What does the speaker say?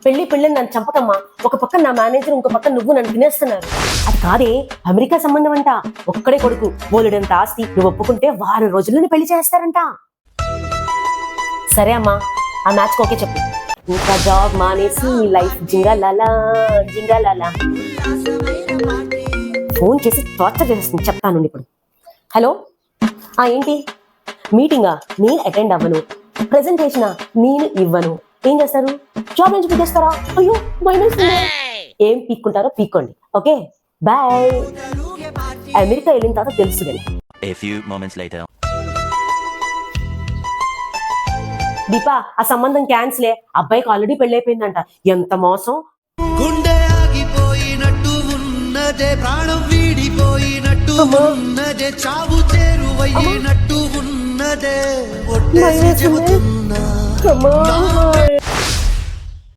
పెళ్లి నన్ను చంపకమ్మా. ఒక పక్క నా మేనేజర్, ఇంకో పక్క నువ్వు నన్ను తినేస్తున్నారు. అది కాదే, అమెరికా సంబంధం అంట. ఒక్కడే కొడుకు, బోలెడంత ఆస్తి. నువ్వు ఒప్పుకుంటే వారం రోజుల్లోనే పెళ్లి చేస్తారంట. సరే అమ్మా, ఆ మ్యాచ్ ఓకే చెప్పు. ఇంకా జాబ్ మానేసి లైఫ్ జింగాలాలా జింగాలాలా. ఫోన్ చేసి టార్చర్ చేసేస్తుంది, చెప్తాను ఇప్పుడు. హలో, ఏంటి మీటింగా? నేను అటెండ్ అవ్వను. ప్రెజెంటేషనా? నేను ఇవ్వను. ఏం చేస్తారు? జాబ్ నుంచి పీకేస్తారా? అయ్యో మైనస్. ఏం పీక్కుంటారో పీక్కోండి. Okay bye. అమెరికా వెళ్ళిన తర్వాత తెలుస్తుంది. A few moments later. Deepa, ఆ సంబంధం క్యాన్సిలే. అబ్బాయికి ఆల్రెడీ పెళ్ళైపోయిందంట. ఎంత మోసం. గుండె ఆగిపోయినట్టు ఉన్నదే, ప్రాణం వీడిపోయినట్టు ఉన్నదే, చావు చేరువయ్యినట్టు ఉన్నదే. ఒట్టేసి చెబుతున్నా